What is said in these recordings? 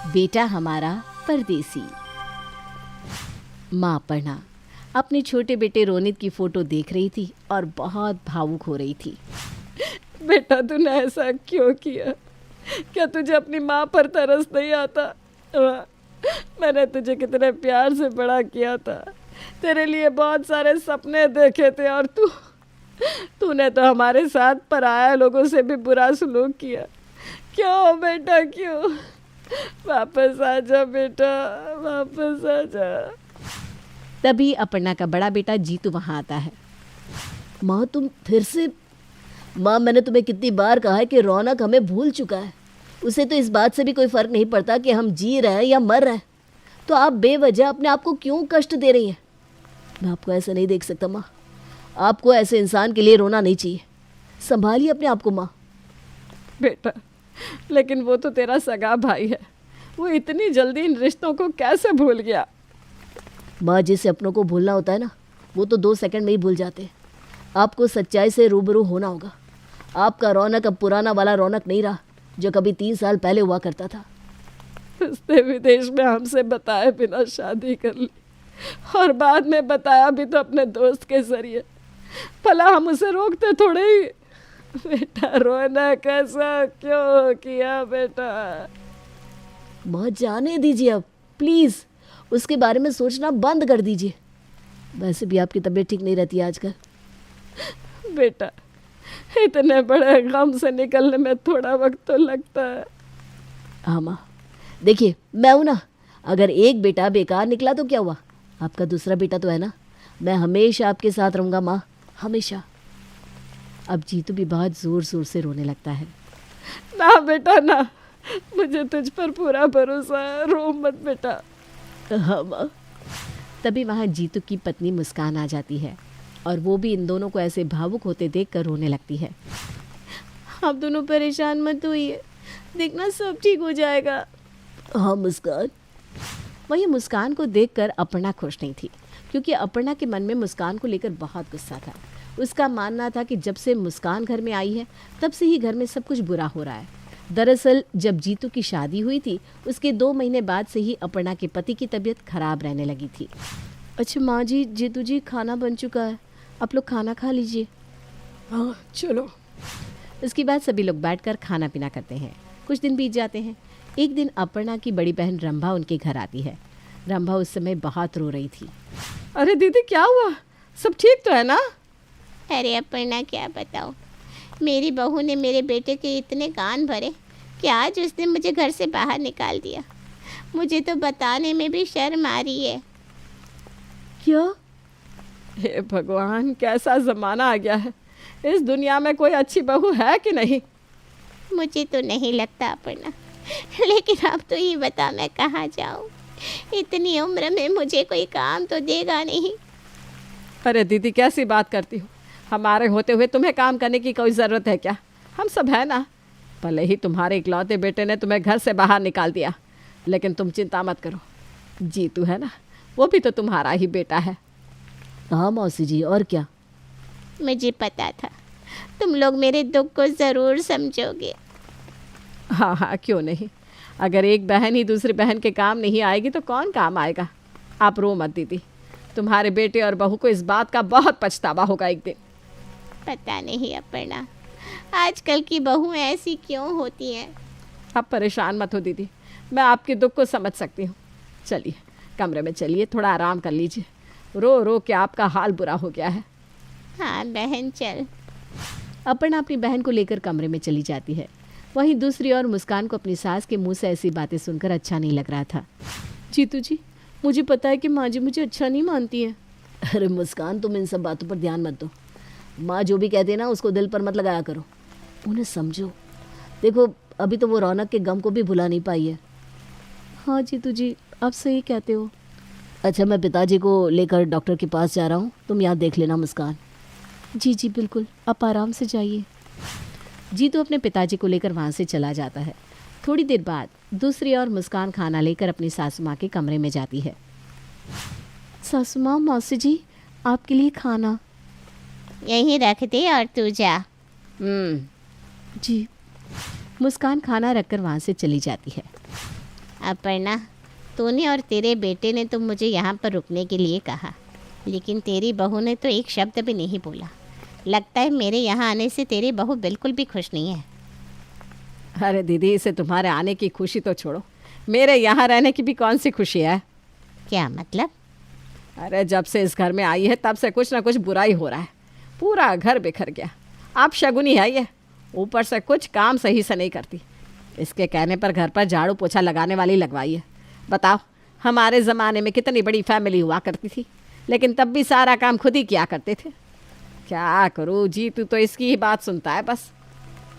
बेटा हमारा परदेसी। माँ अपर्णा अपने छोटे बेटे रोनित की फोटो देख रही थी और बहुत भावुक हो रही थी। बेटा तूने ऐसा क्यों किया? क्या तुझे अपनी माँ पर तरस नहीं आता? मैंने तुझे कितने प्यार से बड़ा किया था, तेरे लिए बहुत सारे सपने देखे थे, और तूने तो हमारे साथ पराया लोगों से भी बुरा सलूक किया। क्यों बेटा क्यों? वापस आ जा बेटा, वापस आ जा। तभी अपर्णा का बड़ा बेटा जीतू वहाँ आता है। माँ तुम फिर से? माँ मैंने तुम्हें कितनी बार कहा है कि रौनक हमें भूल चुका है। उसे तो इस बात से भी कोई फ़र्क नहीं पड़ता कि हम जी रहे हैं या मर रहे हैं। तो आप बेवजह अपने आप को क्यों कष्ट दे रही हैं? मैं आपको ऐसे नहीं देख सकता माँ। आपको ऐसे इंसान के लिए रोना नहीं चाहिए। संभालिए अपने आप को माँ। बेटा लेकिन वो तो तेरा सगा भाई है, वो इतनी जल्दी इन रिश्तों को कैसे भूल गया? माँ जिसे अपनों को भूलना होता है ना, वो तो 2 सेकंड में ही भूल जाते हैं। आपको सच्चाई से रूबरू होना होगा। आपका रौनक अब पुराना वाला रौनक नहीं रहा जो कभी 3 साल पहले हुआ करता था। उसने विदेश में हमसे बताए बिना शादी कर ली, और बाद में बताया भी तो अपने दोस्त के जरिए। भला हम उसे रोकते थोड़े ही। बेटा रौनक ऐसा क्यों किया बेटा? माँ जाने दीजिए अब प्लीज़। उसके बारे में सोचना बंद कर दीजिए। वैसे भी आपकी तबीयत ठीक नहीं रहती आजकल। बेटा इतने बड़े गम से निकलने में थोड़ा वक्त तो लगता है। हाँ माँ देखिए, मैं हूँ ना। अगर एक बेटा बेकार निकला तो क्या हुआ? आपका दूसरा बेटा तो है ना। मैं हमेशा आपके साथ रहूँगा माँ, हमेशा। अब जीतू भी बहुत ज़ोर ज़ोर से रोने लगता है। ना बेटा ना, मुझे तुझ पर पूरा भरोसा है, रो मत बेटा। हाँ माँ। तभी वहाँ जीतू की पत्नी मुस्कान आ जाती है और वो भी इन दोनों को ऐसे भावुक होते देखकर रोने लगती है। आप दोनों परेशान मत होइए, देखना सब ठीक हो जाएगा। हाँ मुस्कान। वहीं मुस्कान को देखकर अपर्णा खुश नहीं थी, क्योंकि अपर्णा के मन में मुस्कान को लेकर बहुत गुस्सा था। उसका मानना था कि जब से मुस्कान घर में आई है तब से ही घर में सब कुछ बुरा हो रहा है। दरअसल जब जीतू की शादी हुई थी उसके 2 महीने बाद से ही अपर्णा के पति की तबीयत खराब रहने लगी थी। अच्छा माँ जी, जीतू जी खाना बन चुका है, आप लोग खाना खा लीजिए। हाँ चलो। उसके बाद सभी लोग बैठकर खाना पीना करते हैं। कुछ दिन बीत जाते हैं। एक दिन अपर्णा की बड़ी बहन रंभा उनके घर आती है। रंभा उस समय बहुत रो रही थी। अरे दीदी क्या हुआ? सब ठीक तो है ना? अरे अपर्णा क्या बताओ, मेरी बहू ने मेरे बेटे के इतने कान भरे कि आज उसने मुझे घर से बाहर निकाल दिया। मुझे तो बताने में भी शर्म आ रही है। क्या? हे भगवान, कैसा ज़माना आ गया है। इस दुनिया में कोई अच्छी बहू है कि नहीं? मुझे तो नहीं लगता अपर्णा, लेकिन अब तो ये बता मैं कहाँ जाऊँ। इतनी उम्र में मुझे कोई काम तो देगा नहीं। अरे दीदी कैसी बात करती हो? हमारे होते हुए तुम्हें काम करने की कोई ज़रूरत है क्या? हम सब है ना। भले ही तुम्हारे इकलौते बेटे ने तुम्हें घर से बाहर निकाल दिया, लेकिन तुम चिंता मत करो। जीतू है ना, वो भी तो तुम्हारा ही बेटा है। हाँ मौसी जी, और क्या? मुझे पता था तुम लोग मेरे दुख को ज़रूर समझोगे। हाँ हाँ क्यों नहीं। अगर एक बहन ही दूसरी बहन के काम नहीं आएगी तो कौन काम आएगा? आप रो मत दीदी, तुम्हारे बेटे और बहू को इस बात का बहुत पछतावा होगा एक दिन। पता नहीं अपर्णा, आजकल की बहुएं ऐसी क्यों होती हैं। आप परेशान मत हो दीदी, मैं आपके दुख को समझ सकती हूँ। चलिए कमरे में चलिए, थोड़ा आराम कर लीजिए। रो रो के आपका हाल बुरा हो गया है। हाँ बहन चल। अपर्णा अपनी बहन को लेकर कमरे में चली जाती है। वहीं दूसरी ओर मुस्कान को अपनी सास के मुंह से ऐसी बातें सुनकर अच्छा नहीं लग रहा था। जीतू जी, मुझे पता है कि माँ जी मुझे अच्छा नहीं मानती है। अरे मुस्कान, तुम इन सब बातों पर ध्यान मत दो। माँ जो भी कहती है ना, उसको दिल पर मत लगाया करो, उन्हें समझो। देखो अभी तो वो रौनक के गम को भी भुला नहीं पाई है। हाँ जीतू जी, आप सही कहते हो। अच्छा मैं पिताजी को लेकर डॉक्टर के पास जा रहा हूँ, तुम यहाँ देख लेना मुस्कान। जी जी बिल्कुल, आप आराम से जाइए। जीतू अपने पिताजी को लेकर वहाँ से चला जाता है। थोड़ी देर बाद दूसरी ओर मुस्कान खाना लेकर अपनी सासू माँ के कमरे में जाती है। सासू माँ, मौसी जी आपके लिए खाना। यहीं रख दे और तू जा। जी। मुस्कान खाना रखकर वहाँ से चली जाती है। अपर्णा, तूने और तेरे बेटे ने तो मुझे यहाँ पर रुकने के लिए कहा, लेकिन तेरी बहू ने तो एक शब्द भी नहीं बोला। लगता है मेरे यहाँ आने से तेरी बहू बिल्कुल भी खुश नहीं है। अरे दीदी, इसे तुम्हारे आने की खुशी तो छोड़ो, मेरे यहाँ रहने की भी कौन सी खुशी है। क्या मतलब? अरे जब से इस घर में आई है तब से कुछ ना कुछ बुराई हो रहा है, पूरा घर बिखर गया। आप शगुनी है ये, ऊपर से कुछ काम सही से नहीं करती। इसके कहने पर घर पर झाड़ू पोछा लगाने वाली लगवाई है। बताओ, हमारे ज़माने में कितनी बड़ी फैमिली हुआ करती थी, लेकिन तब भी सारा काम खुद ही किया करते थे। क्या करूँ, जीतू तो इसकी ही बात सुनता है बस।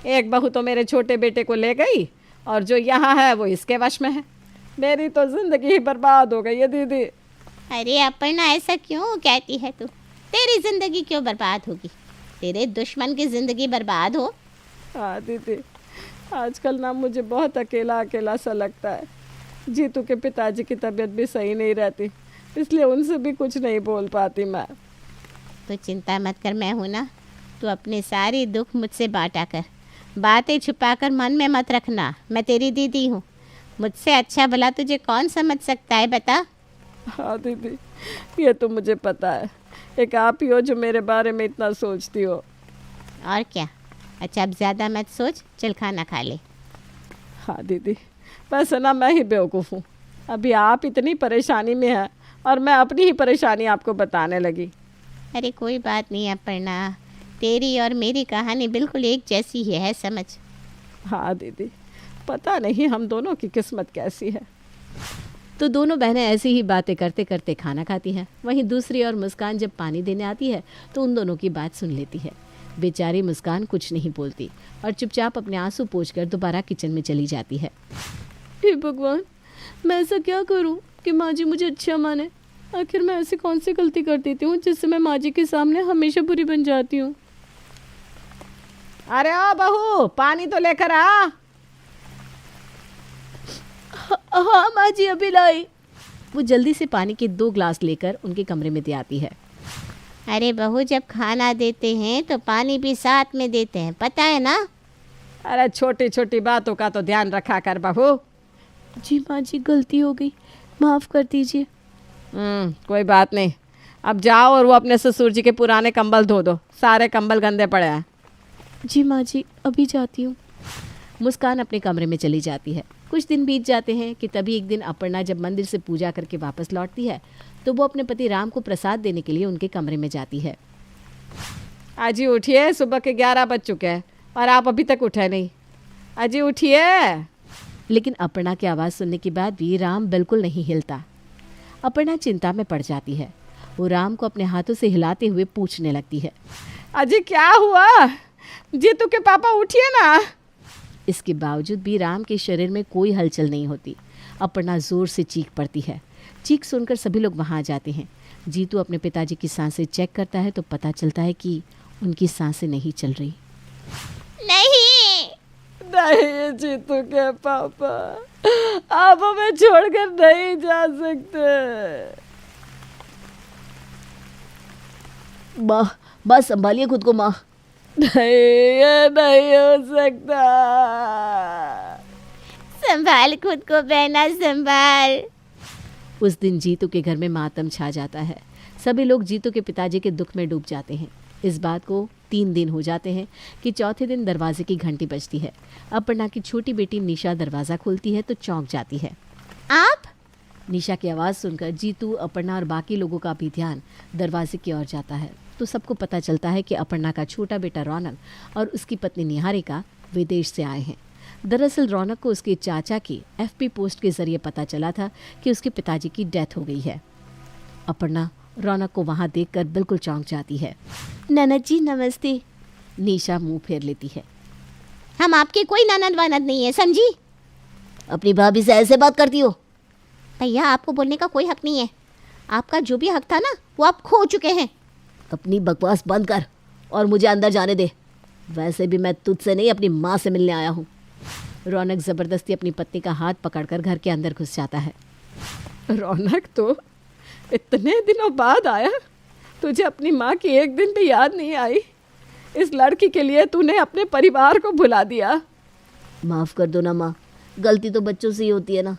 एक बहू तो मेरे छोटे बेटे को ले गई और जो यहाँ है वो इसके वश में है। मेरी तो ज़िंदगी ही बर्बाद हो गई है दीदी। अरे अपर्णा, ऐसा क्यों कहती है तू? तेरी ज़िंदगी क्यों बर्बाद होगी? तेरे दुश्मन की ज़िंदगी बर्बाद हो। हाँ दीदी, आजकल ना मुझे बहुत अकेला अकेला सा लगता है। जीतू के पिताजी की तबीयत भी सही नहीं रहती, इसलिए उनसे भी कुछ नहीं बोल पाती मैं। तो चिंता मत कर, मैं हूँ ना। तू अपने सारे दुख मुझसे बांटा कर, बातें छुपाकर मन में मत रखना। मैं तेरी दीदी हूँ, मुझसे अच्छा भला तुझे कौन समझ सकता है, बता। हाँ दीदी, ये तो मुझे पता है। एक आप ही हो जो मेरे बारे में इतना सोचती हो। और क्या। अच्छा, अब ज़्यादा मत सोच, चल खाना खा ले। हाँ दीदी, वैसे ना मैं ही बेवकूफ़ हूँ। अभी आप इतनी परेशानी में हैं और मैं अपनी ही परेशानी आपको बताने लगी। अरे कोई बात नहीं अपर्णा, तेरी और मेरी कहानी बिल्कुल एक जैसी ही है, समझ। हाँ दीदी, पता नहीं हम दोनों की किस्मत कैसी है। तो दोनों बहनें ऐसी ही बातें करते करते खाना खाती हैं। वहीं दूसरी ओर मुस्कान जब पानी देने आती है तो उन दोनों की बात सुन लेती है। बेचारी मुस्कान कुछ नहीं बोलती और चुपचाप अपने आंसू पोंछकर दोबारा किचन में चली जाती है। हे भगवान, मैं ऐसा क्या करूं कि माँ जी मुझे अच्छा माने? आखिर मैं ऐसी कौन सी गलती कर देती हूँ जिससे मैं माँ जी के सामने हमेशा बुरी बन जाती हूँ? अरे ओ बहू, पानी तो लेकर आ। हाँ माँ जी, अभी लाई। वो जल्दी से पानी के 2 ग्लास लेकर उनके कमरे में दे आती है। अरे बहू, जब खाना देते हैं तो पानी भी साथ में देते हैं, पता है ना? अरे छोटी छोटी बातों का तो ध्यान रखा कर बहू। जी माँ जी, गलती हो गई, माफ़ कर दीजिए। कोई बात नहीं। अब जाओ और वो अपने ससुर जी के पुराने कंबल धो दो, सारे कंबल गंदे पड़े हैं। जी माँ जी, अभी जाती हूँ। मुस्कान अपने कमरे में चली जाती है। कुछ दिन बीत जाते हैं कि तभी एक दिन अपर्णा जब मंदिर से पूजा करके वापस लौटती है तो वो अपने पति राम को प्रसाद देने के लिए उनके कमरे में जाती है। अजी उठिए, सुबह के 11 बज चुके हैं और आप अभी तक उठे नहीं। अजी उठिए। लेकिन अपर्णा की आवाज़ सुनने के बाद भी राम बिल्कुल नहीं हिलता। अपर्णा चिंता में पड़ जाती है। वो राम को अपने हाथों से हिलाते हुए पूछने लगती है, अजी क्या हुआ? जीतू के पापा उठिए ना। इसके बावजूद भी राम के शरीर में कोई हलचल नहीं होती। अपर्णा जोर से चीख पड़ती है। चीख सुनकर सभी लोग वहाँ आ जाते हैं। जीतू अपने पिताजी की सांसें चेक करता है तो पता चलता है कि उनकी सांसें नहीं चल रही। नहीं, नहीं जीतू के पापा, आप हमें छोड़कर नहीं जा सकते। माँ, बस संभालिए खुद को माँ। नहीं, ये नहीं हो सकता। संभाल खुद को बहना, संभाल। उस दिन जीतू के घर में मातम छा जाता है। सभी लोग जीतू के पिताजी के दुख में डूब जाते हैं। इस बात को 3 दिन हो जाते हैं कि चौथे दिन दरवाजे की घंटी बजती है। अपर्णा की छोटी बेटी निशा दरवाज़ा खोलती है तो चौंक जाती है। आप? निशा की आवाज़ सुनकर जीतू, अपर्णा और बाकी लोगों का भी ध्यान दरवाजे की ओर जाता है तो सबको पता चलता है कि अपर्णा का छोटा बेटा रौनक और उसकी पत्नी निहारिका विदेश से आए हैं। दरअसल रौनक को उसके चाचा की FP पोस्ट के जरिए पता चला था कि उसके पिताजी की डेथ हो गई है। अपर्णा रौनक को वहां देखकर बिल्कुल चौंक जाती है। ननद जी नमस्ते। निशा मुंह फेर लेती है। हम आपके कोई ननद वानद नहीं है, समझी? अपनी भाभी से ऐसे बात करती हो? भैया, आपको बोलने का कोई हक नहीं है। आपका जो भी हक था ना, वो आप खो चुके हैं। अपनी बकवास बंद कर और मुझे अंदर जाने दे। वैसे भी मैं तुझसे नहीं, अपनी माँ से मिलने आया हूँ। रौनक ज़बरदस्ती अपनी पत्नी का हाथ पकड़कर घर के अंदर घुस जाता है। रौनक, तो इतने दिनों बाद आया, तुझे अपनी माँ की एक दिन भी याद नहीं आई? इस लड़की के लिए तूने अपने परिवार को भुला दिया। माफ़ कर दो ना माँ, गलती तो बच्चों से ही होती है ना।